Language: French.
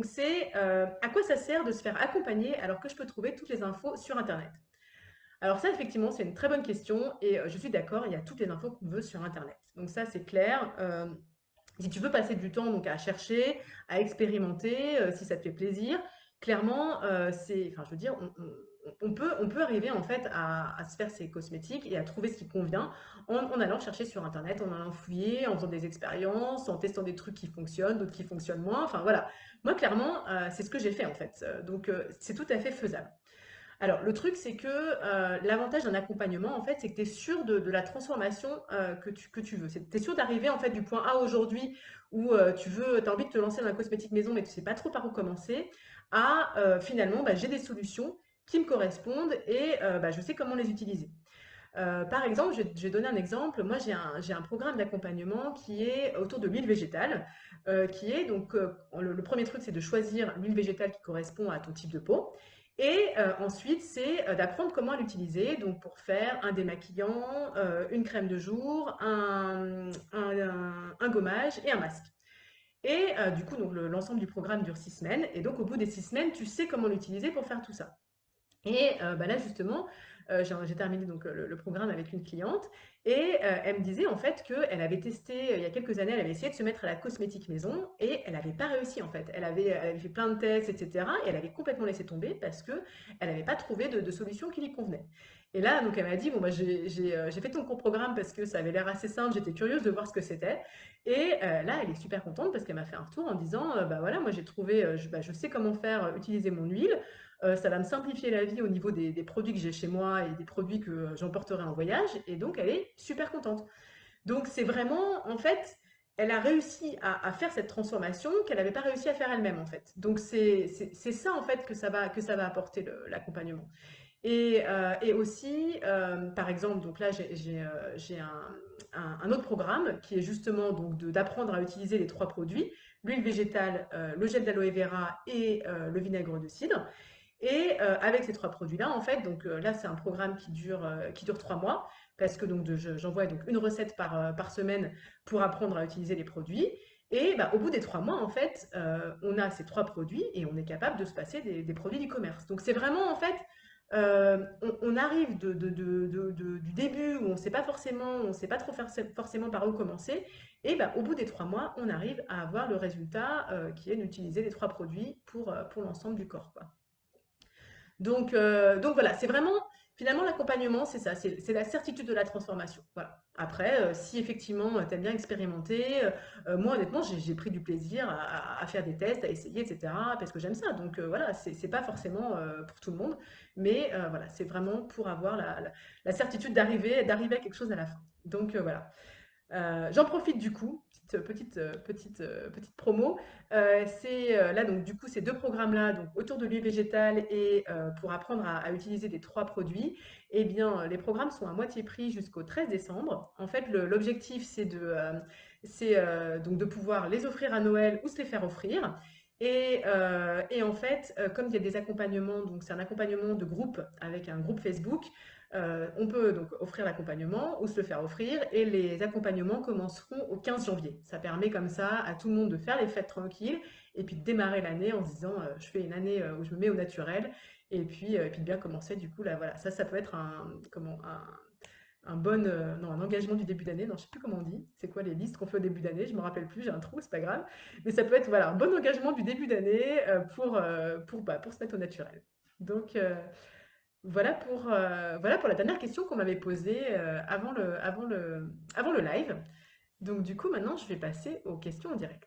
Donc c'est à quoi ça sert de se faire accompagner alors que je peux trouver toutes les infos sur Internet? Alors ça, effectivement, c'est une très bonne question et je suis d'accord, il y a toutes les infos qu'on veut sur Internet. Donc ça, c'est clair. Si tu veux passer du temps donc à chercher, à expérimenter, si ça te fait plaisir, clairement, enfin, je veux dire, on peut arriver en fait à se faire ses cosmétiques et à trouver ce qui convient en allant chercher sur Internet, en allant fouiller, en faisant des expériences, en testant des trucs qui fonctionnent, d'autres qui fonctionnent moins. Enfin voilà, moi clairement, c'est ce que j'ai fait en fait. Donc c'est tout à fait faisable. Alors, le truc, c'est que l'avantage d'un accompagnement, en fait, c'est que tu es sûr de la transformation que tu veux. Tu es sûr d'arriver, en fait, du point A aujourd'hui où tu as envie de te lancer dans la cosmétique maison, mais tu sais pas trop par où commencer, à finalement, bah, j'ai des solutions qui me correspondent et bah, je sais comment les utiliser. Par exemple, je vais donner un exemple. Moi, j'ai un programme d'accompagnement qui est autour de l'huile végétale, qui est donc, le premier truc, c'est de choisir l'huile végétale qui correspond à ton type de peau. Et ensuite, c'est d'apprendre comment l'utiliser, donc pour faire un démaquillant, une crème de jour, un gommage et un masque. Et du coup, donc l'ensemble du programme dure 6 semaines. Et donc, au bout des 6 semaines, tu sais comment l'utiliser pour faire tout ça. Et bah, là justement, j'ai terminé donc le programme avec une cliente et elle me disait en fait qu'elle avait testé, il y a quelques années, elle avait essayé de se mettre à la cosmétique maison et elle n'avait pas réussi en fait. Elle avait fait plein de tests et cetera et elle avait complètement laissé tomber parce qu'elle n'avait pas trouvé de solution qui lui convenait. Et là donc elle m'a dit: «Bon bah j'ai fait ton court programme parce que ça avait l'air assez simple, j'étais curieuse de voir ce que c'était» et là elle est super contente parce qu'elle m'a fait un retour en disant: «Bah voilà, moi j'ai trouvé, je sais comment faire, utiliser mon huile, ça va me simplifier la vie au niveau des produits que j'ai chez moi et des produits que j'emporterai en voyage et donc elle est super contente. Donc c'est vraiment, en fait, elle a réussi à faire cette transformation qu'elle n'avait pas réussi à faire elle-même, en fait. Donc c'est ça, en fait, que ça va apporter l'accompagnement. Et aussi, par exemple, donc là, j'ai un autre programme qui est justement donc d'apprendre à utiliser les trois produits, l'huile végétale, le gel d'aloe vera et le vinaigre de cidre. Et avec ces trois produits-là, en fait, donc là, c'est un programme qui dure 3 mois, parce que donc j'envoie donc une recette par semaine pour apprendre à utiliser les produits. Et bah, au bout des 3 mois, en fait, on a ces trois produits et on est capable de se passer des produits du commerce. Donc c'est vraiment, en fait, on arrive du début où on ne sait pas trop forcément par où commencer. Et bah, au bout des 3 mois, on arrive à avoir le résultat qui est d'utiliser les trois produits pour l'ensemble du corps, quoi. Donc voilà, c'est vraiment, finalement, l'accompagnement, c'est ça, c'est la certitude de la transformation. Voilà. Après, si effectivement, tu aimes bien expérimenter, moi, honnêtement, j'ai pris du plaisir à faire des tests, à essayer, etc., parce que j'aime ça. Donc voilà, c'est pas forcément pour tout le monde, mais voilà, c'est vraiment pour avoir la certitude d'arriver à quelque chose à la fin. Donc voilà. J'en profite du coup, petite promo. Là donc du coup ces deux programmes-là, donc autour de l'huile végétale et pour apprendre à utiliser les trois produits, eh bien les programmes sont à moitié prix jusqu'au 13 décembre. En fait, l'objectif donc de pouvoir les offrir à Noël ou se les faire offrir. Et en fait, comme il y a des accompagnements, donc c'est un accompagnement de groupe avec un groupe Facebook, on peut donc offrir l'accompagnement ou se le faire offrir et les accompagnements commenceront au 15 janvier. Ça permet comme ça à tout le monde de faire les fêtes tranquilles et puis de démarrer l'année en se disant je fais une année où je me mets au naturel et puis de bien commencer du coup là voilà. Ça peut être un bon non, un engagement du début d'année. Non, je sais plus comment on dit. C'est quoi les listes qu'on fait au début d'année? Je me rappelle plus, j'ai un trou, c'est pas grave. Mais ça peut être voilà, un bon engagement du début d'année pour se mettre au naturel. Donc, voilà pour la dernière question qu'on m'avait posée avant le live. Donc du coup, maintenant, je vais passer aux questions en direct.